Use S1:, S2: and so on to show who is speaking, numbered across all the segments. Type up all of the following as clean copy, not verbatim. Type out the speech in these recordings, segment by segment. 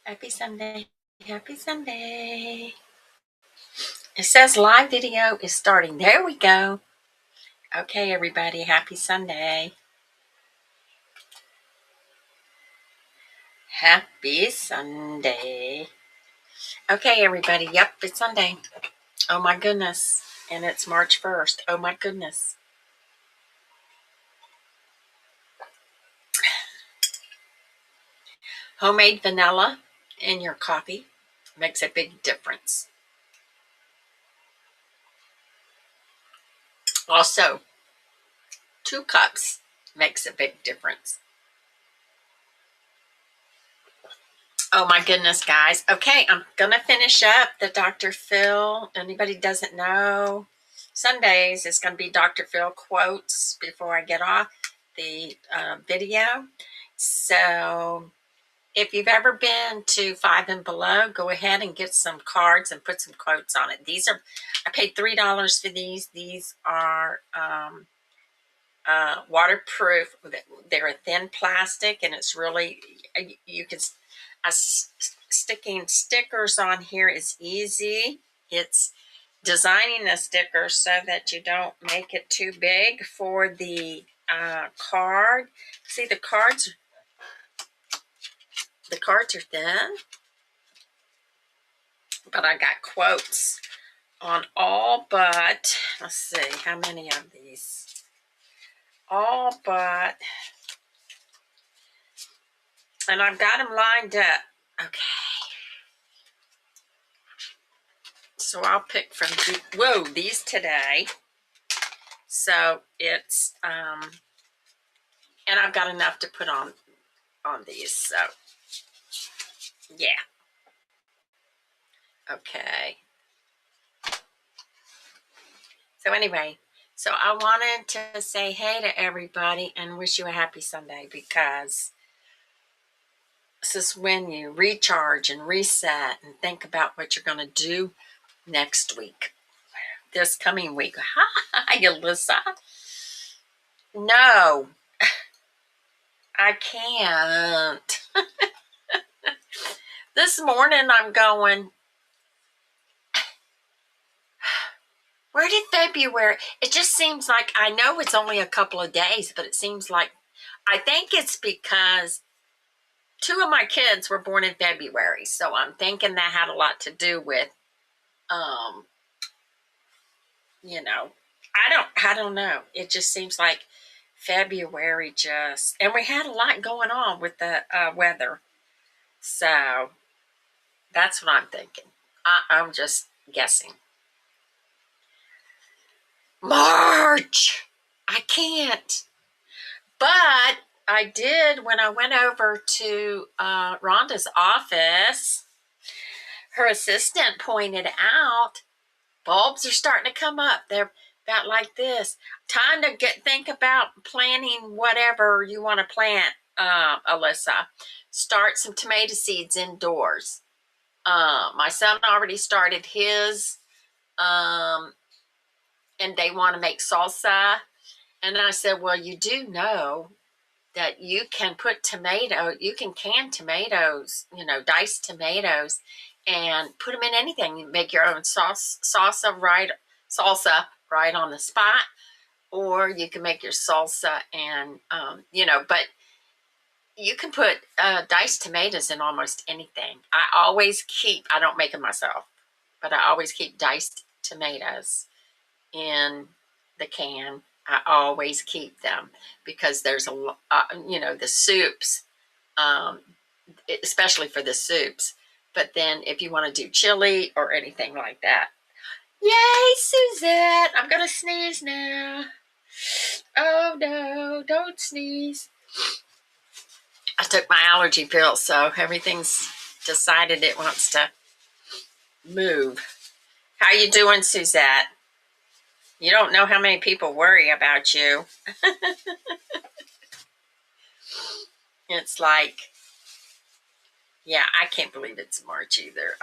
S1: Happy Sunday. Happy Sunday. It says live video is starting. There we go. Okay, everybody. Happy Sunday. Happy Sunday. Okay, everybody. Yep, it's Sunday. Oh my goodness. And it's March 1st. Oh my goodness. Homemade vanilla in your coffee makes a big difference. Also, 2 cups makes a big difference. Oh my goodness, guys. Okay, I'm gonna finish up the Dr. Phil. Anybody doesn't know, Sundays is gonna be Dr. Phil quotes before I get off the video. So if you've ever been to Five and Below, go ahead and get some cards and put some quotes on it. I paid $3 for these. These are waterproof. They're a thin plastic, and it's really, you can, sticking stickers on here is easy. It's designing the sticker so that you don't make it too big for the card. See, the cards are thin, but I got quotes on all but, let's see, how many of these? All but, and I've got them lined up. Okay. So I'll pick from, these today. So it's, and I've got enough to put on these. So, yeah. Okay. So anyway, so I wanted to say hey to everybody and wish you a happy Sunday, because this is when you recharge and reset and think about what you're going to do next week, this coming week. Hi, Alyssa. No, I can't. This morning I'm going, where did February? It just seems like, I know it's only a couple of days, but it seems like, I think it's because 2 of my kids were born in February. So I'm thinking that had a lot to do with, I don't know. It just seems like February and we had a lot going on with the weather. So that's what I'm thinking. I'm just guessing. March! I can't. But I did, when I went over to Rhonda's office, her assistant pointed out bulbs are starting to come up. They're about like this. Time to think about planting whatever you want to plant, Alyssa. Start some tomato seeds indoors. My son already started his, and they want to make salsa. And I said, well, you do know that you can you can can tomatoes, diced tomatoes, and put them in anything. You make your own salsa right on the spot, or you can make your salsa and, but you can put diced tomatoes in almost anything. I don't make them myself, but I always keep diced tomatoes in the can. I always keep them because there's the soups, especially for the soups. But then if you want to do chili or anything like that. Yay, Suzette! I'm going to sneeze now. Oh no, don't sneeze. I took my allergy pill, so everything's decided it wants to move. How you doing, Suzette? You don't know how many people worry about you. It's like, yeah, I can't believe it's March either.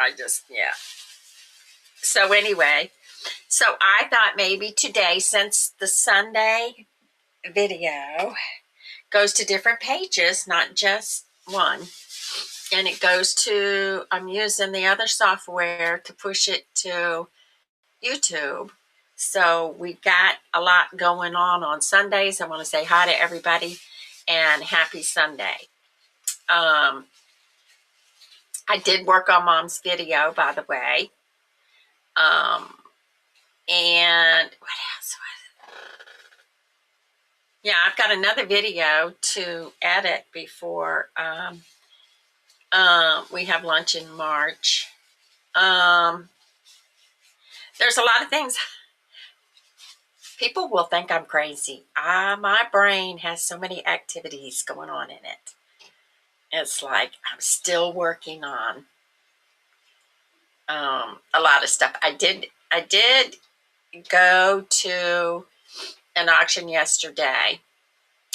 S1: Yeah. So anyway, so I thought maybe today, since the Sunday video goes to different pages, not just one, and it goes to, I'm using the other software to push it to YouTube. So we got a lot going on Sundays. I want to say hi to everybody and happy Sunday. I did work on Mom's video, by the way. And what else? Yeah, I've got another video to edit before we have lunch in March. There's a lot of things. People will think I'm crazy. My brain has so many activities going on in it. It's like I'm still working on a lot of stuff. I did go to an auction yesterday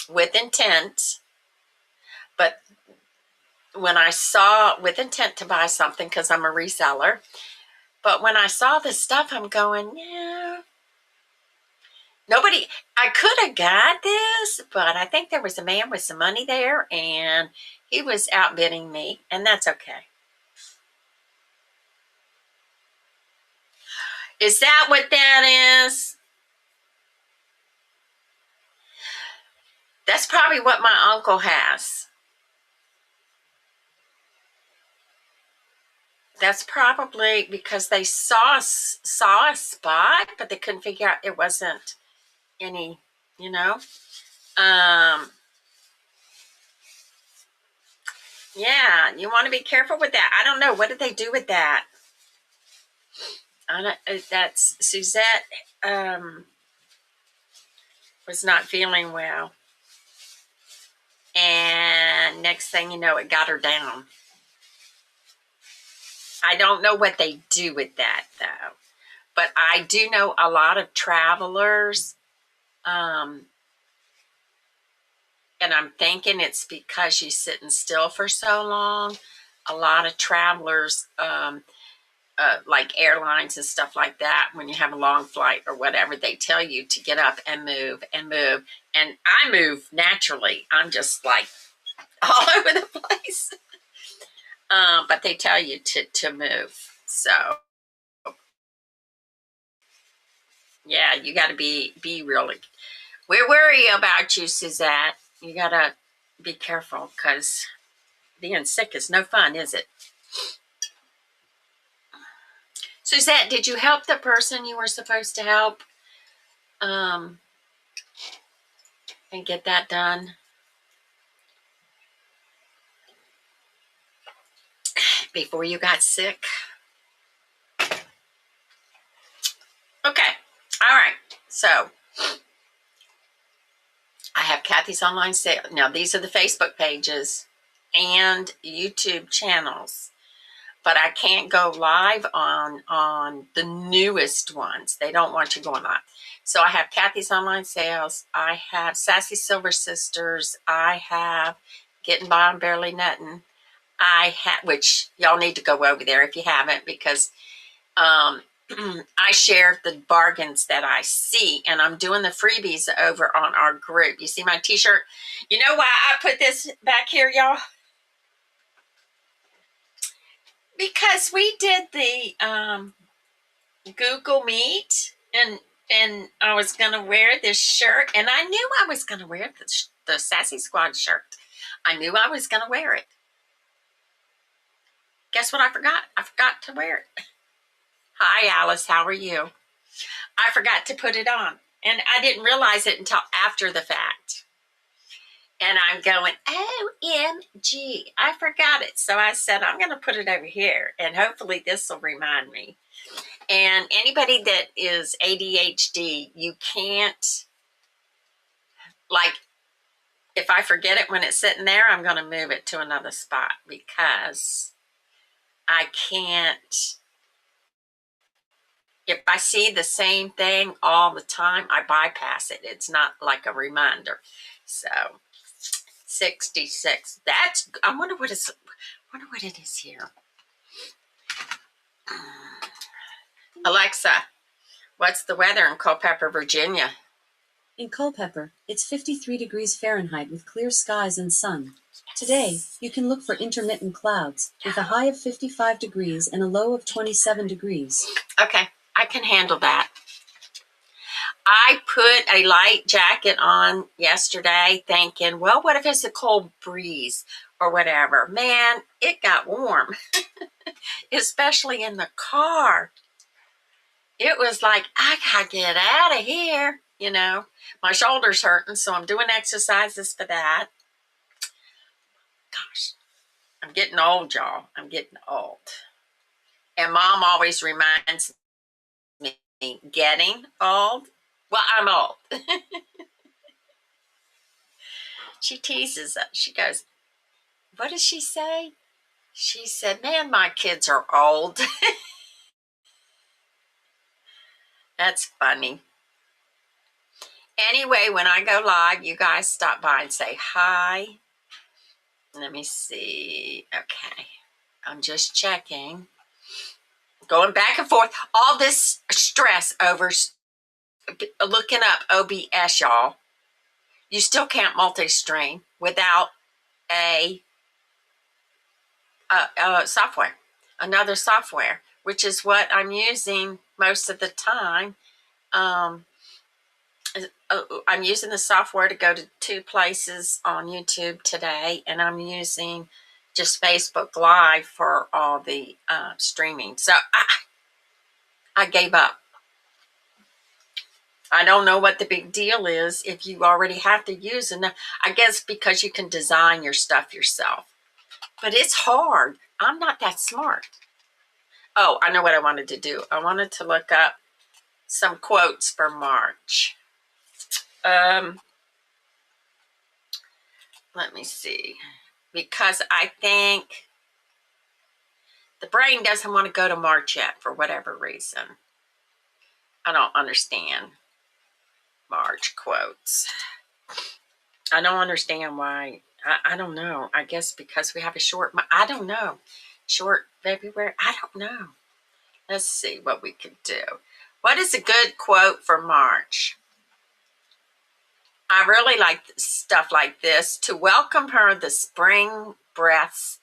S1: with intent, but when I saw, with intent to buy something because I'm a reseller, but when I saw this stuff, I'm going, yeah, nobody, I could have got this, but I think there was a man with some money there and he was outbidding me, and that's okay. Is that what that is? That's probably what my uncle has. That's probably because they saw a spot, but they couldn't figure out it wasn't any, you know. Yeah, you want to be careful with that. I don't know. What did they do with that? I don't, that's Suzette was not feeling well. And next thing you know, it got her down. I don't know what they do with that, though. But I do know a lot of travelers, and I'm thinking it's because she's sitting still for so long. A lot of travelers, like airlines and stuff like that, when you have a long flight or whatever, they tell you to get up and move and move. And I move naturally. I'm just like all over the place. But they tell you to move. So yeah, you got to be really. We worry about you, Suzette. You got to be careful because being sick is no fun, is it? Suzette, did you help the person you were supposed to help and get that done before you got sick? Okay. All right. So I have Kathy's online sale. Now, these are the Facebook pages and YouTube channels, but I can't go live on the newest ones. They don't want you going live. So I have Kathy's online sales. I have Sassy Silver Sisters. I have Getting By on Barely Nuttin'. I have, which y'all need to go over there if you haven't, because I share the bargains that I see, and I'm doing the freebies over on our group. You see my t-shirt? You know why I put this back here, y'all? Because we did the Google Meet, and I was going to wear this shirt, and I knew I was going to wear the Sassy Squad shirt. I knew I was going to wear it. Guess what I forgot? I forgot to wear it. Hi, Alice. How are you? I forgot to put it on, and I didn't realize it until after the fact. And I'm going, OMG, I forgot it. So I said, I'm going to put it over here, and hopefully this will remind me. And anybody that is ADHD, you can't, like, if I forget it when it's sitting there, I'm going to move it to another spot because I can't. If I see the same thing all the time, I bypass it. It's not like a reminder. So 66. That's, I wonder what it is here. Alexa, what's the weather in Culpeper, Virginia?
S2: In Culpeper, it's 53 degrees Fahrenheit with clear skies and sun. Today, you can look for intermittent clouds with a high of 55 degrees and a low of 27 degrees.
S1: Okay, I can handle that. I put a light jacket on yesterday thinking, well, what if it's a cold breeze or whatever? Man, it got warm, especially in the car. It was like, I gotta get out of here. You know, my shoulder's hurting, so I'm doing exercises for that. Gosh, I'm getting old, y'all. I'm getting old. And Mom always reminds me, getting old. Well, I'm old. She teases us. She goes, what does she say? She said, man, my kids are old. That's funny. Anyway, when I go live, you guys stop by and say hi. Let me see. Okay. I'm just checking. Going back and forth. All this stress over looking up OBS, y'all. You still can't multi-stream without a software, another software, which is what I'm using most of the time. I'm using the software to go to 2 places on YouTube today, and I'm using just Facebook Live for all the streaming. So I gave up. I don't know what the big deal is if you already have to use it. I guess because you can design your stuff yourself. But it's hard. I'm not that smart. Oh, I know what I wanted to do. I wanted to look up some quotes for March. Let me see. Because I think the brain doesn't want to go to March yet for whatever reason. I don't understand March quotes. I don't understand why. I don't know. I guess because we have a short, I don't know. Short February. I don't know. Let's see what we could do. What is a good quote for March? I really like stuff like this. To welcome her, the spring breaths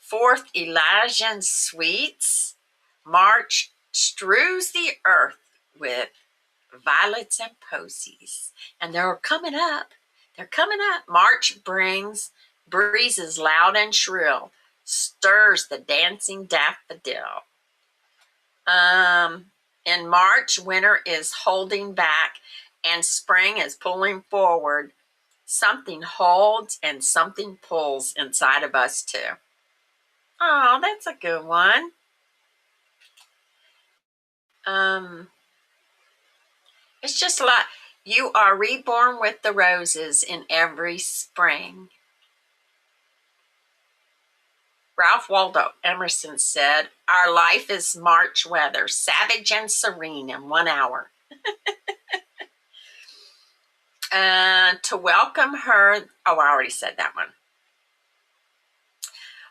S1: forth Elysian sweets. March strews the earth with violets and posies. And they're coming up. They're coming up. March brings breezes loud and shrill, stirs the dancing daffodil. In March, winter is holding back and spring is pulling forward. Something holds and something pulls inside of us too. Oh, that's a good one. It's just a lot. You are reborn with the roses in every spring. Ralph Waldo Emerson said, our life is March weather, savage and serene in 1 hour. To welcome her, oh, I already said that one.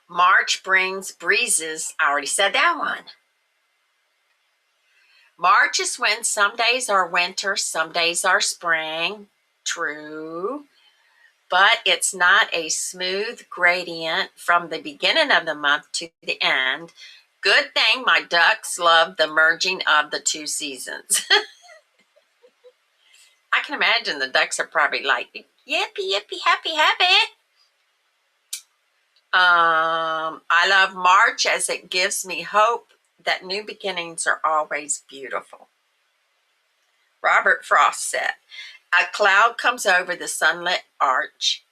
S1: March brings breezes, I already said that one. March is when some days are winter, some days are spring. True. But it's not a smooth gradient from the beginning of the month to the end. Good thing my ducks love the merging of the 2 seasons. I can imagine the ducks are probably like, yippee, yippee, happy, happy. I love March as it gives me hope that new beginnings are always beautiful. Robert Frost said, a cloud comes over the sunlit arch,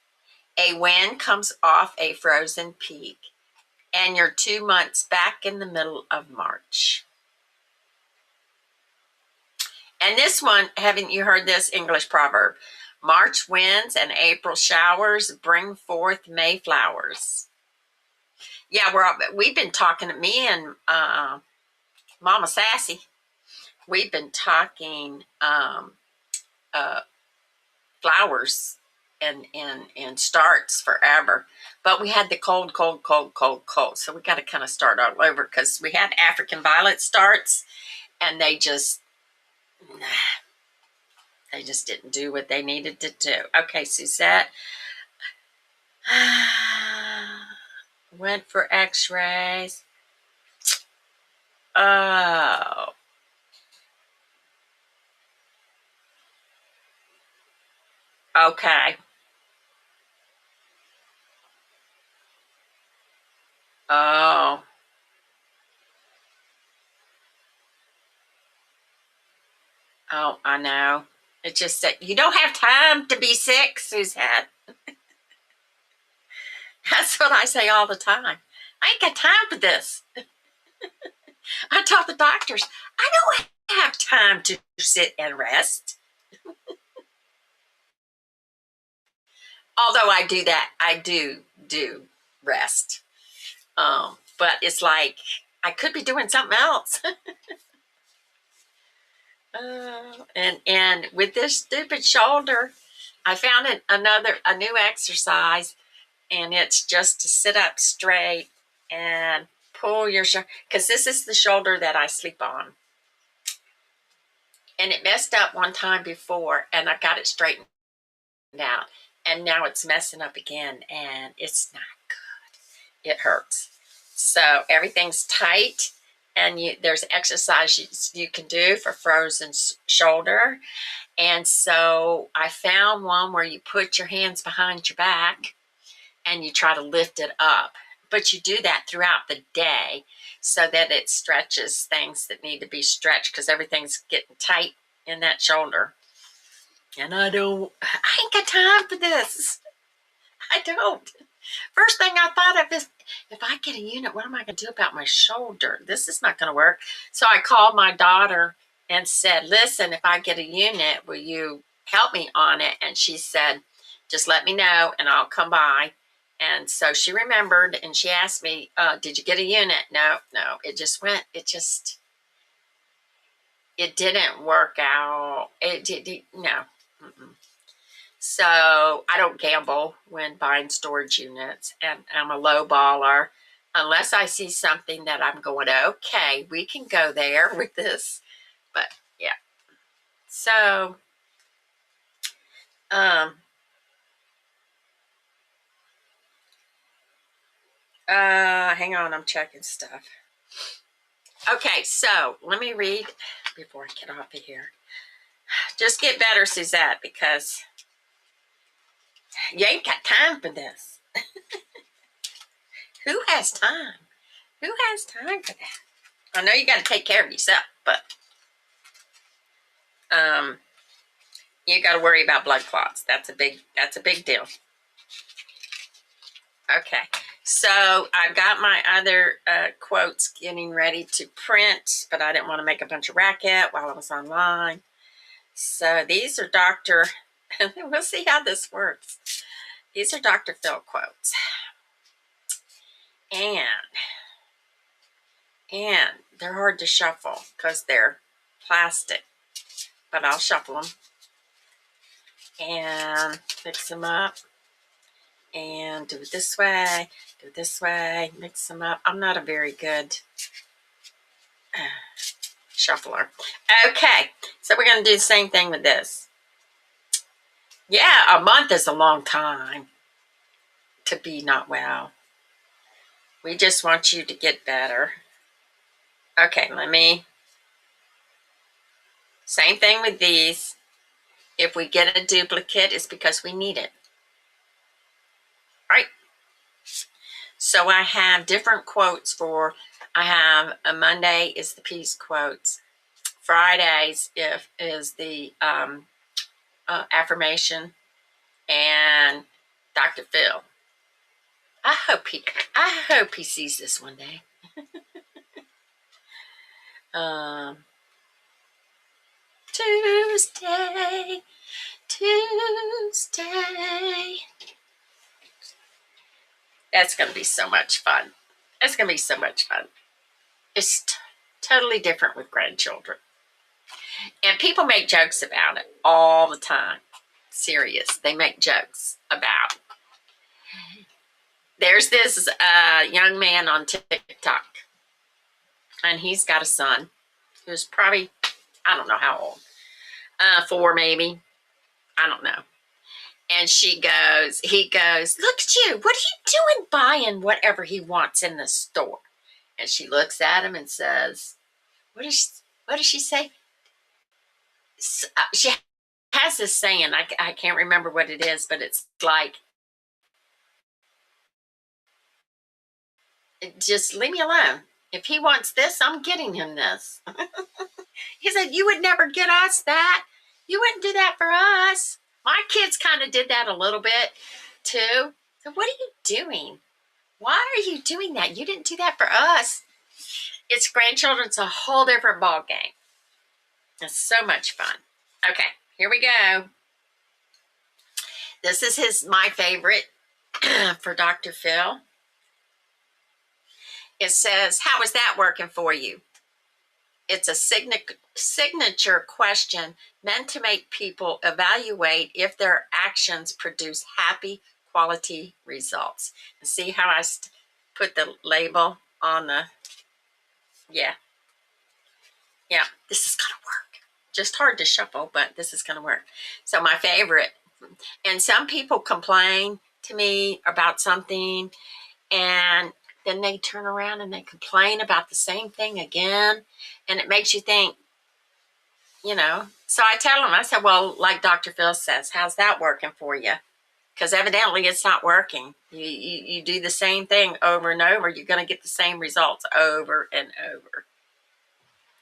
S1: a wind comes off a frozen peak, and you're 2 months back in the middle of March. And this one, haven't you heard this English proverb? March winds and April showers bring forth May flowers. Yeah, we've been talking to me and Mama Sassy. We've been talking flowers and starts forever. But we had the cold. So we got to kind of start all over because we had African violet starts and they just didn't do what they needed to do. Okay, Suzette. Went for x-rays. Oh. Okay. Oh. Oh, I know. It's just that you don't have time to be sick, Suzette. That's what I say all the time. I ain't got time for this. I tell the doctors, I don't have time to sit and rest. Although I do that, I do rest. But it's like I could be doing something else. And with this stupid shoulder, I found a new exercise, and it's just to sit up straight and pull your shoulder, because this is the shoulder that I sleep on. And it messed up one time before, and I got it straightened out, and now it's messing up again, and it's not good. It hurts. So everything's tight, and there's exercises you can do for frozen shoulder. And so I found one where you put your hands behind your back and you try to lift it up. But you do that throughout the day so that it stretches things that need to be stretched, because everything's getting tight in that shoulder. And I ain't got time for this. I don't. First thing I thought of is, if I get a unit, what am I going to do about my shoulder? This is not going to work. So I called my daughter and said, listen, if I get a unit, will you help me on it? And she said, just let me know and I'll come by. And so she remembered, and she asked me, did you get a unit? No. It didn't work out. No. Mm-mm. So I don't gamble when buying storage units, and I'm a low baller unless I see something that I'm going, okay, we can go there with this. But yeah. So, hang on, I'm checking stuff. Okay, so let me read before I get off of here. Just get better, Suzette, because you ain't got time for this. Who has time? Who has time for that? I know you got to take care of yourself, but you got to worry about blood clots. That's a big deal. Okay, so I've got my other quotes getting ready to print, but I didn't want to make a bunch of racket while I was online. So these are we'll see how this works. These are Dr. Phil quotes. And they're hard to shuffle because they're plastic, but I'll shuffle them and mix them up and do it this way, mix them up. I'm not a very good shuffler. Okay, so we're going to do the same thing with this. Yeah, a month is a long time to be not well. We just want you to get better. Okay, same thing with these. If we get a duplicate, it's because we need it. Right? So I have different quotes I have a Monday is the peace quotes. Fridays is the affirmation, and Dr. Phil. I hope he sees this one day. Tuesday. That's going to be so much fun. It's totally different with grandchildren. And people make jokes about it all the time. Serious. They make jokes about it. There's this young man on TikTok, and he's got a son who's probably, I don't know how old, 4 maybe. I don't know. And he goes, look at you. What are you doing buying whatever he wants in the store? And she looks at him and says, what does she say? She has this saying, I can't remember what it is, but it's like, just leave me alone. If he wants this, I'm getting him this. He said, you would never get us that. You wouldn't do that for us. My kids kind of did that a little bit too. So what are you doing? Why are you doing that? You didn't do that for us. It's grandchildren's a whole different ball game. It's so much fun. Okay, here we go. This is my favorite for Dr. Phil. It says, how is that working for you? It's a signature question meant to make people evaluate if their actions produce happy, quality results. And see how I put the label on the, yeah, this is going to work. Just hard to shuffle, but this is going to work. So my favorite, and some people complain to me about something, and then they turn around and they complain about the same thing again, and it makes you think, So I tell them, I said, well, like Dr. Phil says, how's that working for you? Because evidently it's not working. You do the same thing over and over, you're going to get the same results over and over.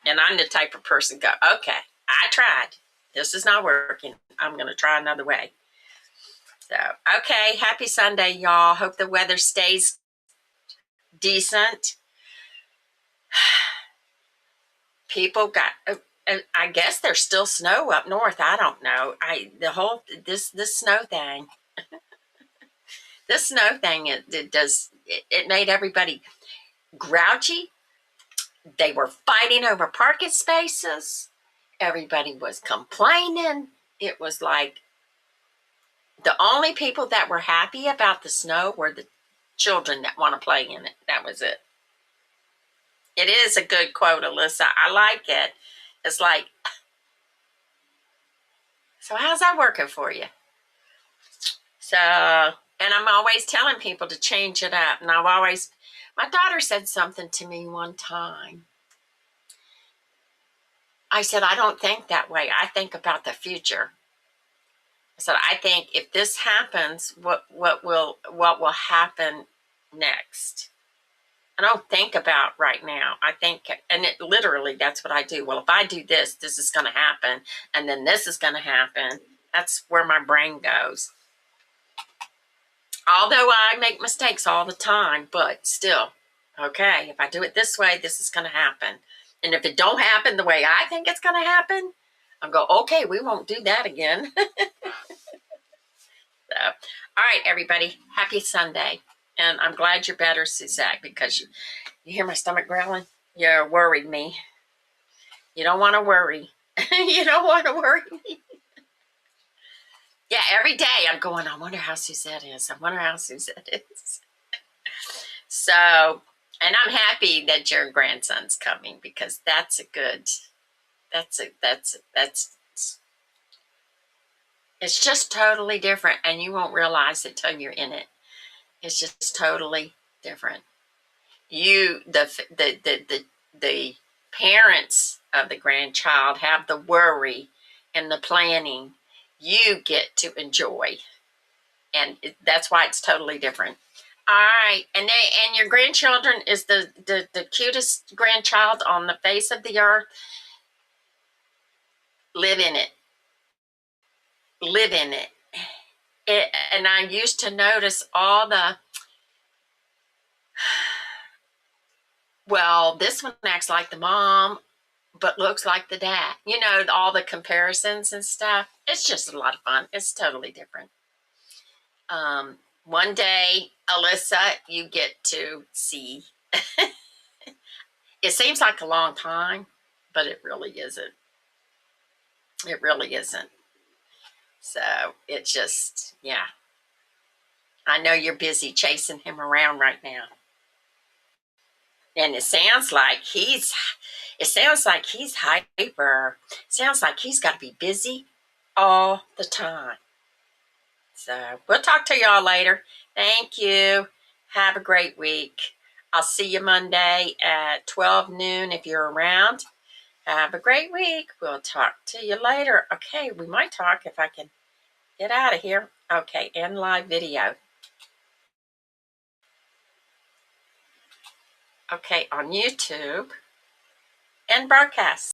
S1: And I'm the type of person go, okay, I tried. This is not working. I'm going to try another way. So, okay, happy Sunday, y'all. Hope the weather stays decent. People got, I guess there's still snow up north. I don't know. This snow thing, it made everybody grouchy. They were fighting over parking spaces. Everybody was complaining. It was like the only people that were happy about the snow were the children that want to play in it. That was it. It is a good quote, Alyssa. I like it. It's like, so how's that working for you? So, and I'm always telling people to change it up. And my daughter said something to me one time. I said, I don't think that way. I think about the future. I said, I think if this happens, what will happen next? I don't think about right now. I think, and literally that's what I do. Well, if I do this, this is going to happen. And then this is going to happen. That's where my brain goes. Although I make mistakes all the time, but still, okay, if I do it this way, this is going to happen. And if it don't happen the way I think it's going to happen, I'll go, okay, we won't do that again. So, all right, everybody, happy Sunday. And I'm glad you're better, Suzette, because you hear my stomach growling? You worried me. You don't want to worry. You don't want to worry me. Yeah, every day I'm going, I wonder how Suzette is. I wonder how Suzette is. So, and I'm happy that your grandson's coming, because it's just totally different, and you won't realize it till you're in it. It's just totally different. The parents of the grandchild have the worry and the planning. You get to enjoy, and that's why it's totally different. All right, and your grandchildren is the cutest grandchild on the face of the earth. Live in it. Live in it. And I used to notice all the, well, this one acts like the mom, but looks like the dad. All the comparisons and stuff. It's just a lot of fun. It's totally different. One day, Alyssa, you get to see. It seems like a long time, but it really isn't. It really isn't. So it's just, yeah. I know you're busy chasing him around right now. And it sounds like he's hyper. It sounds like he's got to be busy all the time. So we'll talk to y'all later. Thank you. Have a great week. I'll see you Monday at 12 noon if you're around. Have a great week. We'll talk to you later. Okay, we might talk if I can get out of here. Okay, end live video. Okay, on YouTube. End broadcast.